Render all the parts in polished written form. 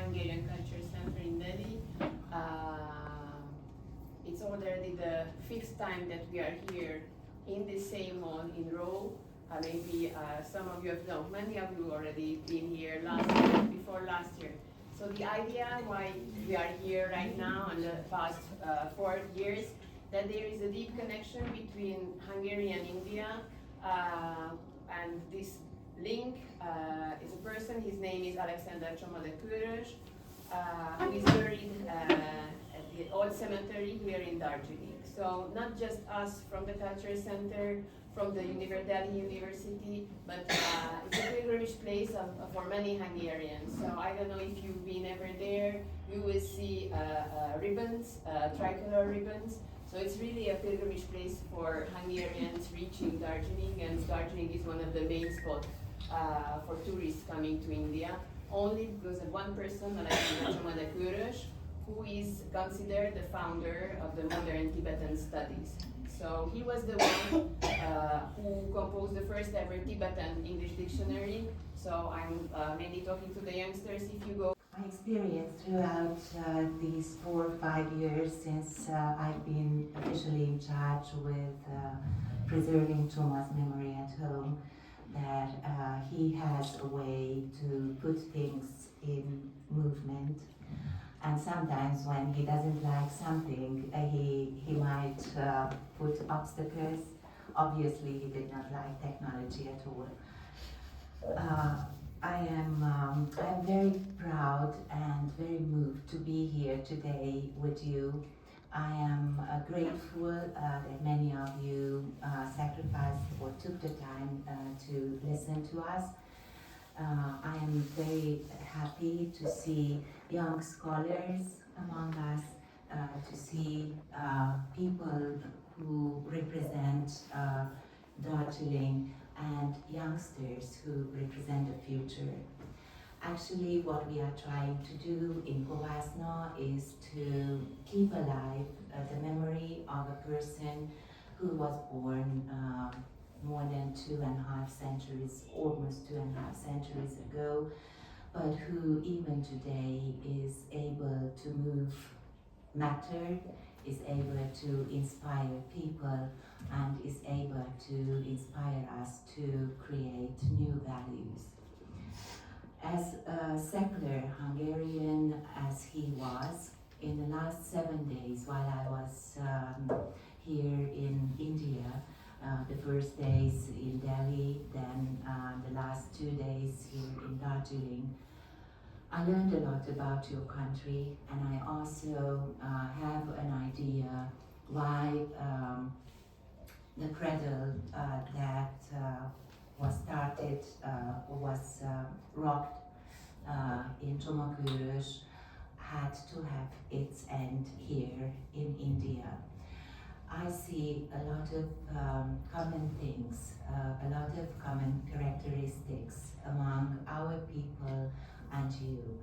Hungarian Culture Center in Delhi. It's already the fifth time that we are here in the same hall in row. Maybe some of you have known, many of you already been here last year, before last year. So the idea why we are here right now in the past 4 years, that there is a deep connection between Hungary and India, and this link is a person, his name is Alexander Csomadekőrös, who is buried at the old cemetery here in Darjeeling. So not just us from the Culture Center, from the Delhi University, but it's a pilgrimage place for many Hungarians. So I don't know if you've been ever there, you will see ribbons, tricolor ribbons. So it's really a pilgrimage place for Hungarians reaching Darjeeling, and Darjeeling is one of the main spots for tourists coming to India, only because of one person, Alexander Csomadekőrös, who is considered the founder of the modern Tibetan studies. So he was the one who composed the first ever Tibetan English dictionary. So I'm mainly talking to the youngsters. If you go, my experience throughout these 4 or 5 years since I've been officially in charge with preserving Csoma's memory at home, that he has a way to put things in movement. And sometimes when he doesn't like something, he might put obstacles. Obviously, he did not like technology at all. I'm very proud and very moved to be here today with you. I am grateful that many of you sacrificed or took the time to listen to us. I am very happy to see young scholars among us, to see people who represent Darjeeling and youngsters who represent the future. Actually, what we are trying to do in Govasna is to keep alive the memory of a person who was born more than 2.5 centuries, almost 2.5 centuries ago, but who even today is able to move matter, is able to inspire people, and is able to inspire us to create new values. As a secular Hungarian as he was, in the last 7 days while I was here in India, the first days in Delhi, then the last 2 days here in Darjeeling, I learned a lot about your country, and I also have an idea why the cradle that was started, was rocked in Csomakőrös had to have its end here in India. I see a lot of common things, a lot of common characteristics among our people and you.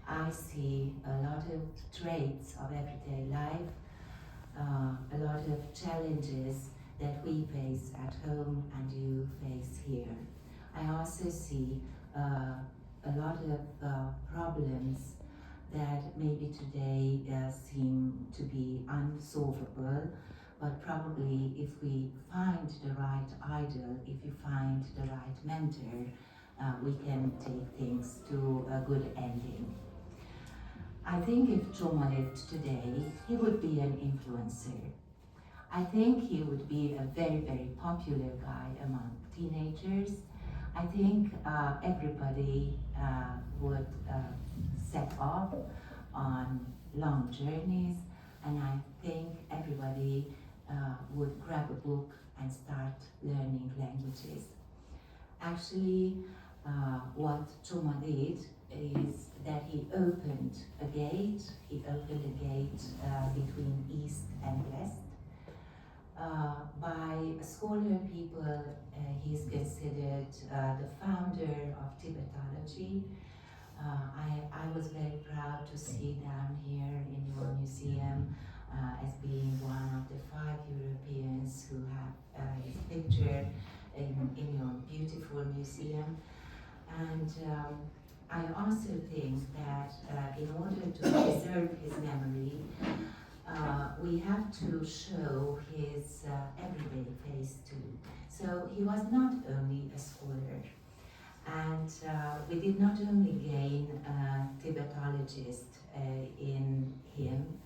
I see a lot of traits of everyday life, a lot of challenges that we face at home and you face here. I also see a lot of problems that maybe today seem to be unsolvable, but probably if we find the right idol, if you find the right mentor, we can take things to a good ending. I think if Csoma lived today, he would be an influencer. I think he would be a very, very popular guy among teenagers. I think everybody would set off on long journeys, and I think everybody would grab a book and start learning languages. Actually, what Csoma did is that he opened a gate. He opened a gate between East and West. By scholar people, he's considered the founder of Tibetology. I was very proud to see down here in your museum as being one of the 5 Europeans who have his picture in your beautiful museum. And I also think that in order to preserve his memory, we have to show his everyday face too. So he was not only a scholar, and we did not only gain a Tibetologist in him,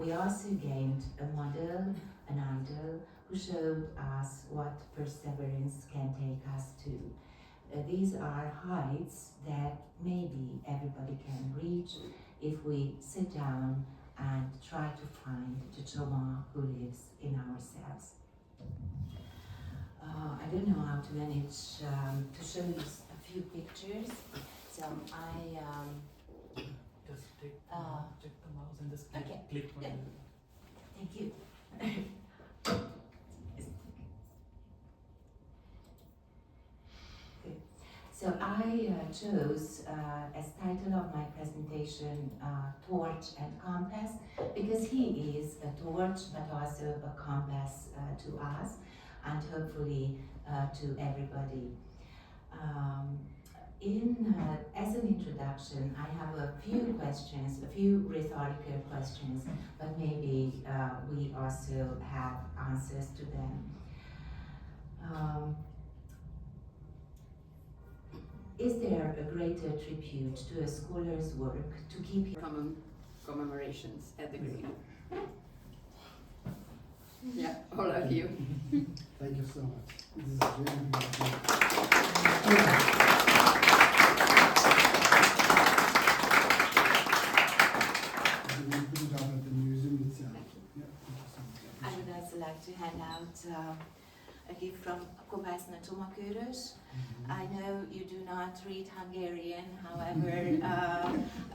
we also gained a model, an idol, who showed us what perseverance can take us to. These are heights that maybe everybody can reach if we sit down and try to find the Choma who lives in ourselves. I don't know how to manage to show you a few pictures, so I Just take the mouse and just Okay. click on Yeah. it. Thank you. Good. So I chose as title of my presentation Torch and Compass, because he is a torch but also a compass to us and hopefully to everybody. As an introduction, I have a few questions, a few rhetorical questions, but maybe we also have answers to them. Is there a greater tribute to a scholar's work to keep Commemorations at the grave. Yeah, all of you. Thank you so much. This is really good. We put it up at the museum itself. Yeah, thank you so much. I would also like to hand out a gift from Kovács Csomakőrös. I know you do not read Hungarian, however,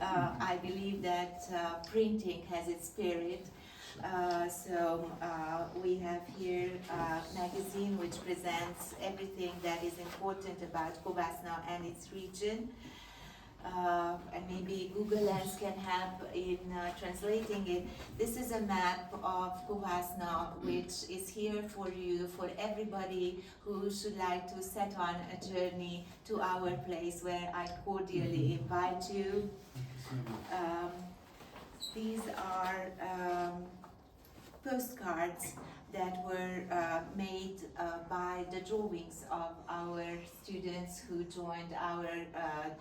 I believe that printing has its spirit. So we have here a magazine which presents everything that is important about Kovács and its region. And maybe Google Lens can help in translating it. This is a map of Kovács which is here for you, for everybody who should like to set on a journey to our place, where I cordially invite you. Thank you so much. These are postcards that were made by the drawings of our students who joined our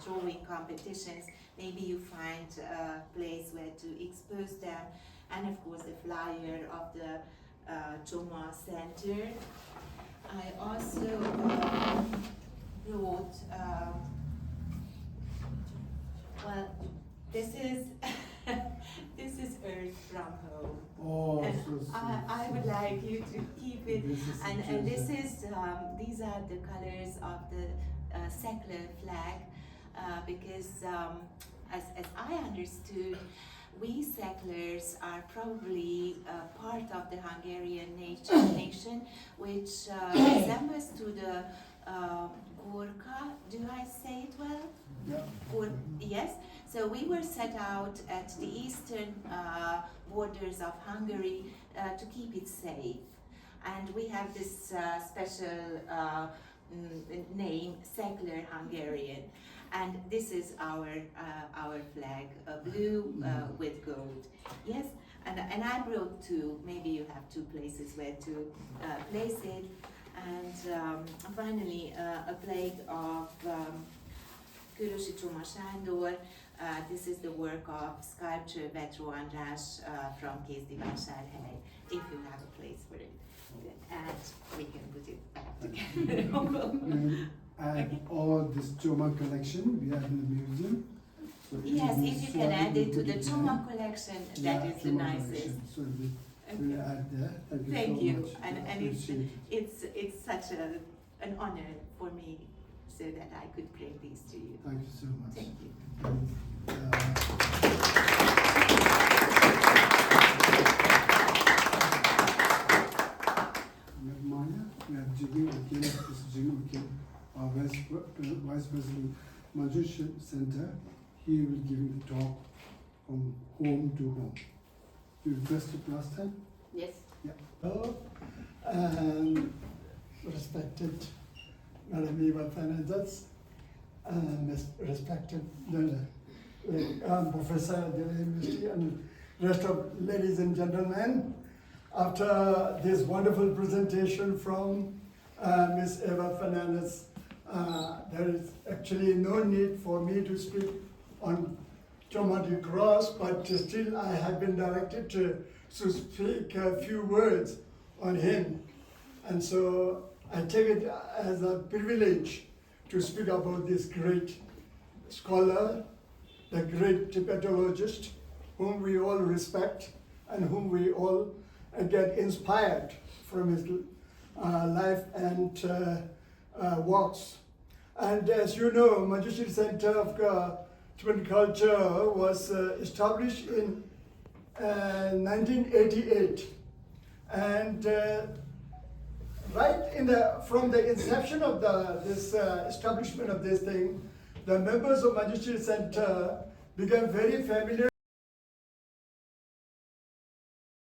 drawing competitions. Maybe you find a place where to expose them, and of course the flyer of the Choma Center. I also wrote, well, this is this is Earth from Home. Oh, And so sweet. I would like you to keep it. This is And this interesting. is these are the colors of the secular flag, because as I understood, we seculars are probably part of the Hungarian nation, which resembles to the Gorka. Do I say it well? Yeah. Yes. So we were set out at the eastern borders of Hungary to keep it safe, and we have this special name, secular Hungarian, and this is our flag, blue with gold. Yes, and I brought two. Maybe you have two places where to place it, and finally a plaque of Körösi Csoma Sándor. This is the work of sculptor Vetró András from Kézdivásárhely, if you have a place for it. And we can put it back together. Add all this Choma collection we have in the museum. So Yes, will if you be can sorted add it to and the put Choma there. collection, Yeah, that is the Choma nicest. collection. So we'll Okay. add there. Thank you Thank so you, much. and I it's appreciate it. it's such an honor for me, so that I could bring these to you. Thank you so much. Thank you. We have Maya, we have Jimmy Akin, this is Jimmy Akin, our Vice President, Manjushya Center. He will give you the talk from home to home. You requested last time? Yes. Hello, respected Madam Eva Fernandez, respected Lola. Professor at the university, and rest of ladies and gentlemen. After this wonderful presentation from Ms. Eva Fernandez, there is actually no need for me to speak on Traumatic Cross, but still I have been directed to speak a few words on him. And so I take it as a privilege to speak about this great scholar, the great Tibetologist, whom we all respect and whom we all get inspired from his life and works. And as you know, Manjushri Center of Tibetan Culture was established in 1988, and from the inception of this establishment of this thing, the members of Manjushri Center became very familiar